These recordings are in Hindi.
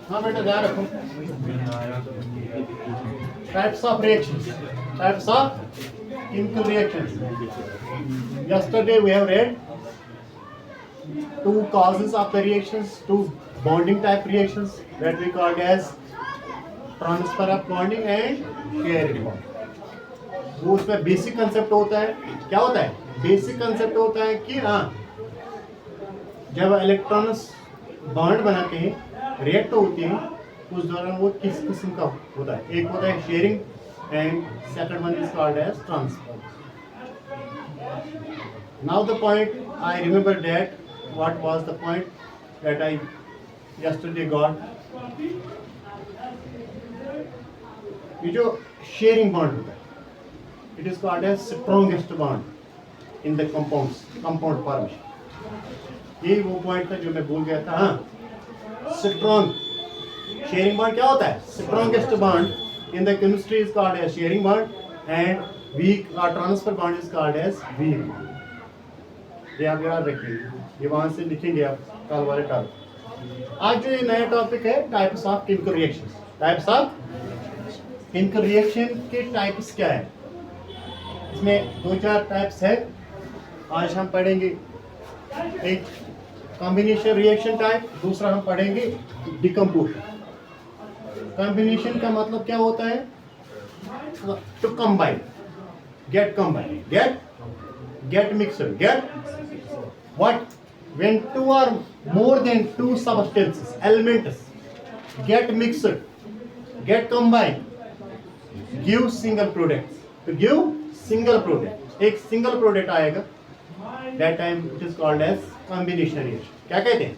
हाँ बेटा ध्यान रखो। Types of reactions. Types of chemical reactions. Yesterday we have read two causes of the reactions, two bonding type reactions that we called as transfer of bonding and sharing bond. वो उसमें बेसिक कंसेप्ट होता है, क्या होता है? बेसिक कंसेप्ट होता है कि हाँ जब इलेक्ट्रॉन्स बॉन्ड बनाते हैं रिएक्ट होती हैं उस दौरान वो किस किस्म का होता है? एक होता है sharing and second one is called as transfer. Now the point I remember that what was the point that I yesterday got. ये जो शेयरिंग बॉन्ड होता है it is called as strongest bond in the compound formation. यही वो पॉइंट था जो मैं भूल गया था. हाँ, स्ट्रॉन्ग शेयरिंग बॉन्ड क्या होता है? Strongest bond in the chemistry is called as sharing bond and weak और transfer bond is called as weak bond. ये आप याद रखिए, ये वहां से लिखेंगे आप कल वाले टॉपिक. आज जो ये नया टॉपिक है types of chemical reactions. Types of chemical reaction के टाइप्स क्या है? इसमें दो चार टाइप्स है. आज हम पढ़ेंगे एक कॉम्बिनेशन रिएक्शन टाइप, दूसरा हम पढ़ेंगे डिकम्पोजिशन. कॉम्बिनेशन का मतलब क्या होता है? To combine, get combine, get mixed, get what when two or more than two substances elements get mixed, get combined, give single products. To give single product, एक single product आएगा, that time it is called as combination reaction. क्या कहते हैं?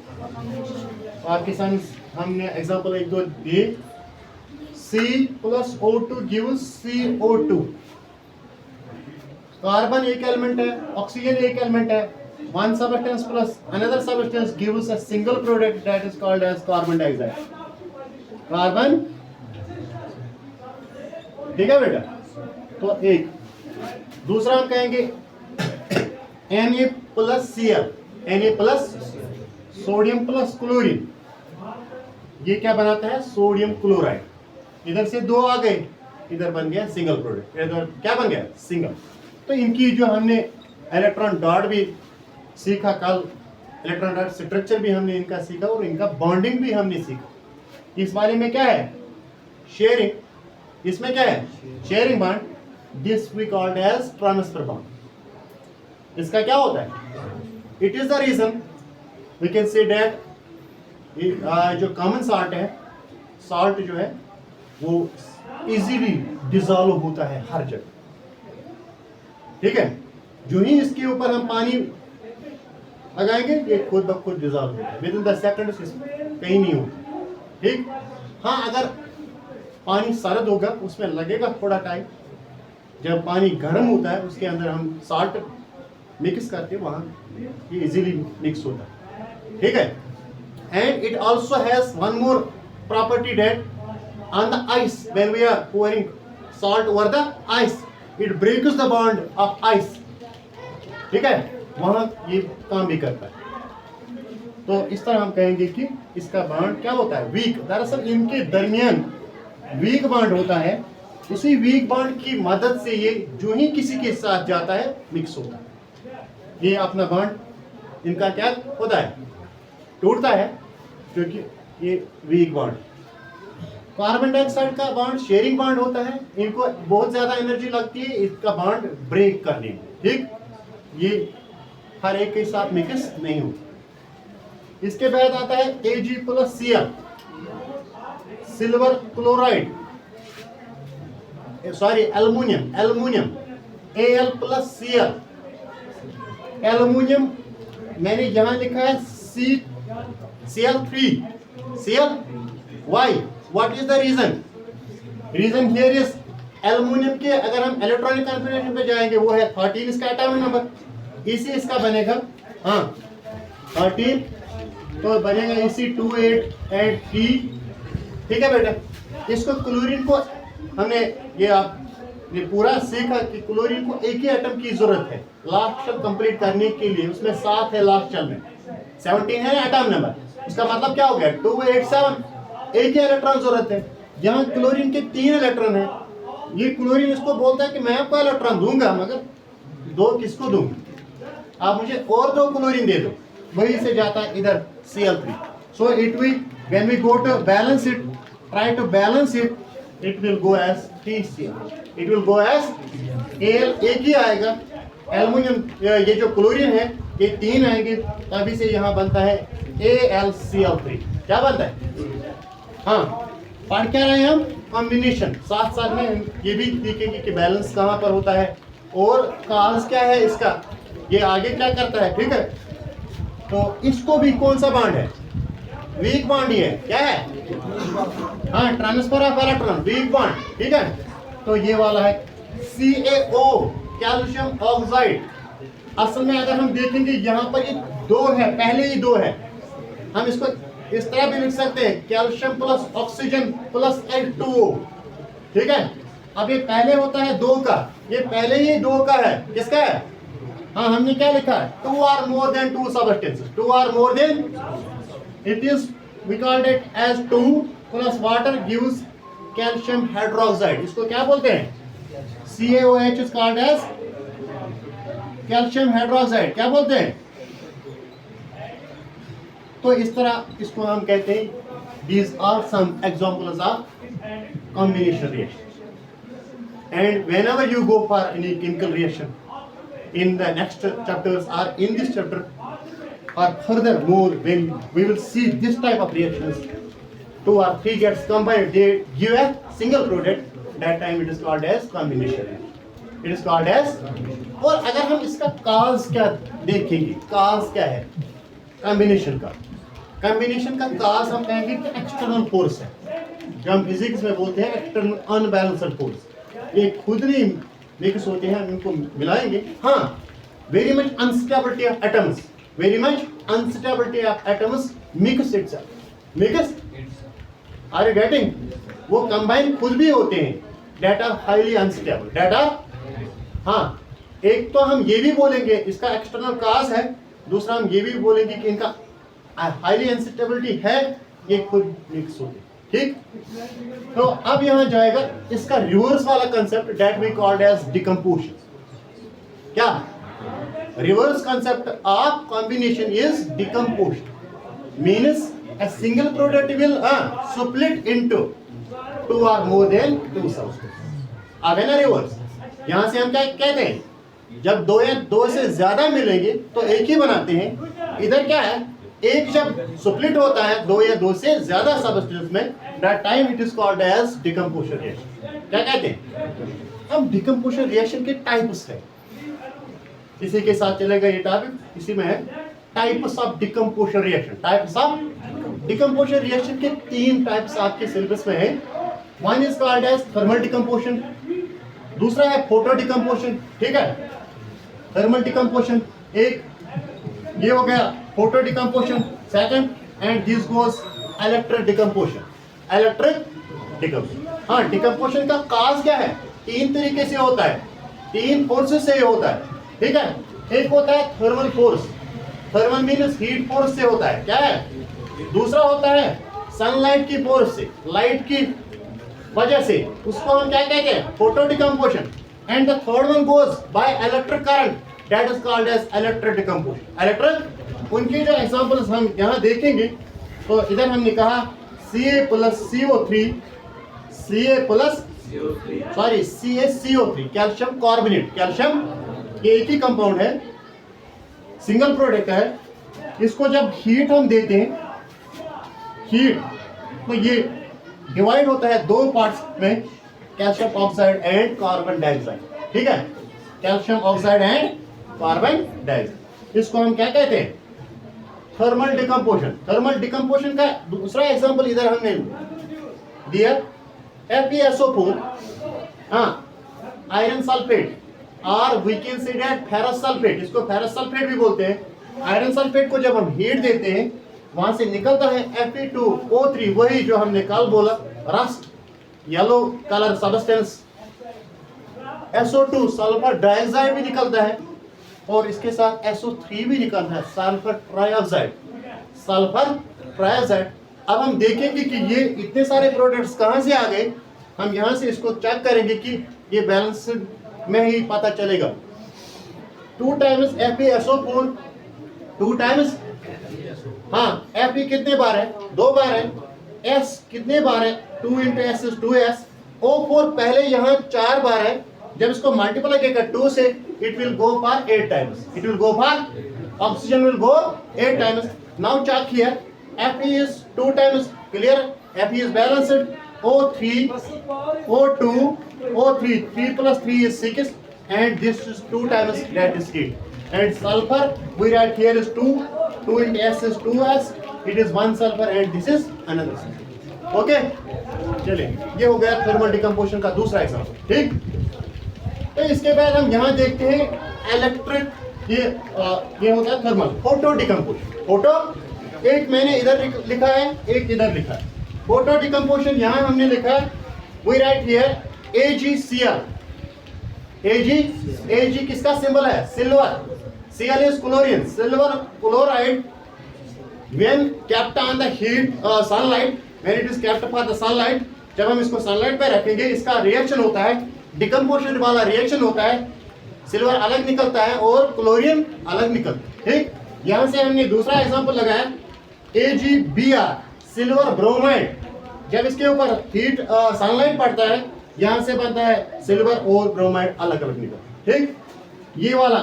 आपके सामने हमने एग्जांपल एक दो दिए. C plus O2 gives CO2. Carbon एक एलिमेंट है, ऑक्सीजन एक एलिमेंट है. One substance plus another substance gives a single product that is called as carbon dioxide. Carbon, ठीक है बेटा? तो एक दूसरा हम कहेंगे Na plus Cl, Na plus sodium plus chlorine. ये क्या बनाता है? Sodium chloride. इधर से दो आ गए, इधर बन गया सिंगल प्रोडक्ट. इधर क्या बन गया? सिंगल. तो इनकी जो हमने इलेक्ट्रॉन डॉट भी सीखा कल, इलेक्ट्रॉन डॉट स्ट्रक्चर भी हमने इनका सीखा और इनका बॉन्डिंग भी हमने सीखा. इस वाले में क्या है? शेयरिंग. इसमें क्या है? Sharing bond. This we called as transfer bond. इसका क्या होता है? It is the reason we can say that जो कॉमन सॉल्ट है, सॉल्ट जो है वो इजीली डिसॉल्व होता है हर जगह. ठीक है? जो ही इसके ऊपर हम पानी लगाएंगे ये खुद ब खुद डिसॉल्व होता है. विद इन द सेकंड्स कहीं नहीं होता. ठीक? हाँ, अगर पानी सर्द होगा उसमें लगेगा थोड़ा टाइम. जब पानी गर्म होता है उसके अंदर हम सॉल्ट मिक्स करते हैं, वहाँ ये इजीली मिक्स होता है. ठीक है? And it also has one more property that on the ice when we are pouring salt over the ice it breaks the bond of ice. ठीक है? वहाँ ये काम भी करता है. तो इस तरह हम कहेंगे कि इसका बॉन्ड क्या होता है? वीक. दरअसल इनके दरमियान वीक बॉन्ड होता है. उसी वीक बॉन्ड की मदद से ये जो ही किसी के साथ जाता है मिक्स होता है. ये अपना बॉन्ड इनका क्या होता है? टूटता है, क्योंकि ये वीक बॉन्ड. कार्बन डाइऑक्साइड का बॉन्ड शेयरिंग बॉन्ड होता है. इनको बहुत ज्यादा एनर्जी लगती है इसका बॉन्ड ब्रेक करने में. ठीक? ये हर एक के साथ मिक्स नहीं होता. इसके बाद आता है Ag plus Cl, silver chloride, sorry aluminium Al plus Cl. Aluminium मैंने यहां लिखा है Cl3. Cl, why? What is the reason? Reason here is aluminium के अगर हम इलेक्ट्रॉनिक कॉन्फिगरेशन पे जाएंगे वो है 13 इसका एटॉमिक नंबर. इसी इसका बनेगा हाँ 13, तो बनेगा इसी 288T. ठीक है बेटा? इसको क्लोरीन को हमने ये पूरा सीखा कि क्लोरीन को एक ही एटम की जरूरत है लास्ट शल कंप्लीट करने के लिए. उसमें 7 है लास्ट शल में. 17 है ना एटॉम नंबर, इसका मतलब क्या हो गया 287, एक ही इलेक्ट्रॉन जरूरत है। यहाँ क्लोरीन के 3 इलेक्ट्रॉन है, ये क्लोरीन इसको बोलता है कि मैं आपको इलेक्ट्रॉन दूंगा मगर 2 किसको दूंगा, आप मुझे और 2 क्लोरीन दे दो, वही से जाता है इधर Cl3। So it will when we go to balance it, try to balance it, it will go as TCl, it will go as Al, एक ही आएगा एल्युमिनियम, ये जो क्लोरीन है ये 3 आएंगे, तभी से यहाँ बनता है AlCl3। क्या बनता है? हाँ, पढ़ क्या रहे हैं हम? कॉम्बिनेशन। साथ साथ में ये भी देखेंगे कि बैलेंस कहाँ पर होता है और काज क्या है इसका, ये आगे क्या करता है। ठीक है, तो इसको भी कौन सा बॉन्ड है? वीक बॉन्ड ही है। क्या है? हाँ, transfer of electron, weak bond. ठीक है, तो ये वाला है CaO, कैल्शियम ऑक्साइड। असल में अगर हम देखेंगे यहाँ पर ये 2 है, पहले ही 2 है, हम इसको इस तरह भी लिख सकते हैं calcium plus oxygen plus H2O। ठीक है, अब ये पहले होता है 2 का, ये पहले ही 2 का है। किसका है? हाँ, हमने क्या लिखा है? 2 or more than 2 substances, 2 or more than, it is we called it as 2 plus water gives calcium hydroxide। इसको क्या बोलते हैं? CaOH is called as calcium hydroxide। क्या बोलते हैं? तो इस तरह इसको हम कहते हैं, these are some examples of combination reactions। And whenever you go for any chemical reaction in the next chapters or in this chapter or furthermore, when we will see this type of reactions, 2 or 3 gets combined, they give a single product, that time it is called as combination reaction, it is called as। और अगर हम इसका काज क्या देखेंगे, काज क्या है कॉम्बिनेशन का? कॉम्बिनेशन का काज हम कहेंगे कि एक्सटर्नल फोर्स है, जो हम फिजिक्स में बोलते हैं एक्सटर्नल अनबैलेंस्ड फोर्स। ये खुद नहीं मिक्स होते हैं, हम इनको मिलाएंगे। हाँ, very much unstability of atoms, very much unstability of atoms mix itself, mix, are you getting? वो कंबाइन खुद भी होते हैं, that are highly unstable, that are. हाँ, एक तो हम ये भी बोलेंगे इसका एक्सटर्नल काज है, दूसरा हम ये भी बोलेंगे कि इनका हाईली अनस्टेबिलिटी है, ये खुद मिक्स होते। ठीक, तो अब यहां जाएगा इसका रिवर्स वाला concept, that we called as decomposition. क्या reverse concept of combination is decomposition, means a single product will split into 2 or more than 2 substances। अब है ना रिवर्स, यहां से हम क्या कहते हैं, जब 2 या 2 से ज्यादा मिलेंगे तो एक ही बनाते हैं। इधर क्या है, एक जब स्प्लिट होता है 2 या 2 से ज्यादा सब्सटेंस में, that time it is called as decomposition reaction. क्या कहते हैं? अब डिकम्पोजिशन रिएक्शन के टाइप्स है, इसी के साथ चलेगा ये टॉपिक, इसी में है types of decomposition reaction. Types of decomposition reaction के 3 टाइप्स आपके सिलेबस में है। One is called as thermal decomposition, दूसरा है फोटो डिकम्पोजिशन। ठीक है, थर्मल डिकम्पोजिशन एक ये हो गया, photo decomposition second, and this goes electric decomposition, electric decomposition. हाँ, डिकम्पोजिशन का काज क्या है? 3 तरीके से होता है, 3 फोर्सेस से होता है। ठीक है, एक होता है thermal force, thermal means heat force से होता है। क्या है? दूसरा होता है सनलाइट की फोर्स से, लाइट की वजह से, उसको हम क्या कहते हैं? Photo decomposition. And the third one goes by electric current, that is called as electric decomposition. Electric, उनके जो एग्जांपल्स हम यहाँ देखेंगे, तो इधर हमने कहा Ca plus CO3, Ca plus CaCO3, calcium carbonate. Calcium ये एक ही कंपाउंड है, सिंगल प्रोडक्ट है। इसको जब हीट हम देते हैं, हीट, तो ये डिवाइड होता है 2 पार्ट्स में, calcium oxide and carbon dioxide. ठीक है, calcium oxide and carbon dioxide, इसको हम क्या कहते हैं? Thermal decomposition. थर्मल डिकम्पोजिशन का दूसरा एग्जांपल इधर हमने दिया, FeSO4, आयरन सल्फेट, और we can say that ferrous sulphate, इसको फेरस सल्फेट भी बोलते हैं। आयरन सल्फेट को जब हम हीट देते हैं, वहां से निकलता है Fe2O3, वही जो हमने कल बोला, rust, yellow colour substance. SO2 sulphur dioxide भी निकलता है, और इसके साथ SO3 भी निकलता है, सल्फर ट्राइऑक्साइड। Sulphur trioxide. अब हम देखेंगे कि ये इतने सारे प्रोडक्ट्स कहाँ से आ गए। हम यहाँ से इसको चेक करेंगे कि ये बैलेंस में ही पता चलेगा। 2 टाइम्स FeSO4, 2 टाइम्स, हाँ Fe कितने बार है, 2 बार है, S कितने बार है, 2 into S is 2S, O4 पहले यहाँ 4 बार है, जब इसको मल्टीप्लाई करेगा 2 से it will go for 8 times, it will go for, oxygen will go 8 times. Now check here, Fe is 2 times clear, Fe is balanced, O3, O2, O3, 3 plus 3 is 6, and this is 2 times, that is 8. And sulfur, we write here is 2, 2 into S is 2S, it is 1 sulfur and this is another sulfur. Okay? चलिए, ये हो गया थर्मल डिकम्पोजिशन का दूसरा एग्जाम्पल, ठीक। तो इसके बाद हम यहाँ देखते हैं इलेक्ट्रिक, ये होता है थर्मल, फोटो डिकम्पोजिशन। फोटो एक मैंने इधर लिखा है, एक इधर लिखा है। फोटो डिकम्पोजिशन यहाँ हमने लिखा है, we write here AgCl। Ag किसका सिंबल है, silver, Cl is chlorine, silver chloride when kept on the heat sunlight, when it is kept for the sunlight, जब हम इसको सनलाइट पे रखेंगे इसका रिएक्शन होता है, डिकम्पोजिशन वाला रिएक्शन होता है, सिल्वर अलग निकलता है और क्लोरीन अलग निकलता है, ठीक। यहाँ से हमने दूसरा एग्जांपल लगाया AgBr, सिल्वर ब्रोमाइड, जब इसके ऊपर हीट सनलाइट पड़ता है यहाँ से बनता है सिल्वर और ब्रोमाइड अलग अलग निकलता है, ठीक। ये वाला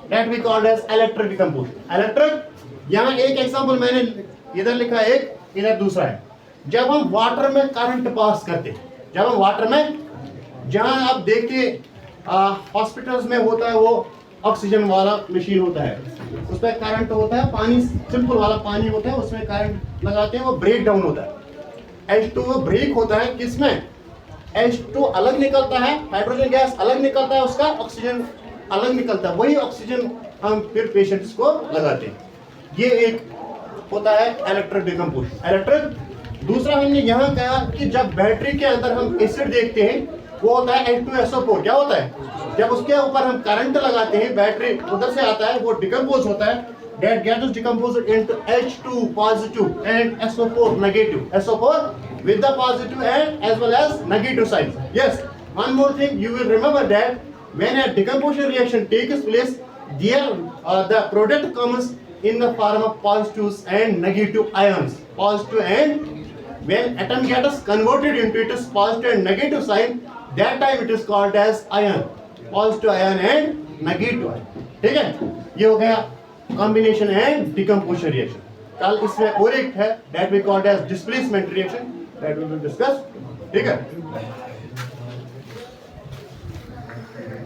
that we called as electric decomposition. Electric, यहाँ एक एग्जांपल मैंने इधर लिखा है, एक इधर दूसरा है। जब हम वाटर में करंट पास करते हैं, जब हम वाटर में, जहाँ आप देखिए हॉस्पिटल्स में होता है वो ऑक्सीजन वाला मशीन होता है, उस पर करंट होता है, पानी सिंपल वाला पानी होता है, उसमें करंट लगाते हैं, वो ब्रेक डाउन होता है, H2O ब्रेक होता है, किसमें H2 अलग निकलता है, हाइड्रोजन गैस अलग निकलता है, उसका ऑक्सीजन अलग निकलता है, वही ऑक्सीजन हम फिर पेशेंट्स को लगाते हैं। ये एक होता है इलेक्ट्रिक डिकम्पोजिशन। इलेक्ट्रिक दूसरा हमने यहाँ कहा कि जब बैटरी के अंदर हम एसिड देखते हैं वो होता है H2SO4। क्या होता है, जब उसके ऊपर हम करंट लगाते हैं, बैटरी उधर से आता है, वो डिकम्पोज होता है, that gas is decomposed into H2 positive and SO4 negative, SO4 with the positive and as well as negative signs. Yes, one more thing you will remember that when a decomposition reaction takes place, there the product comes in the form of positives and negative ions. Positive, and when atom gets converted into its positive and negative sign, that time it is called as ion, positive ion and negative ion. ठीक है, ये हो गया कॉम्बिनेशन एंड डिकम्पोजिशन रिएक्शन। कल इसमें और एक है that we called as displacement reaction, that we will discuss, ठीक है।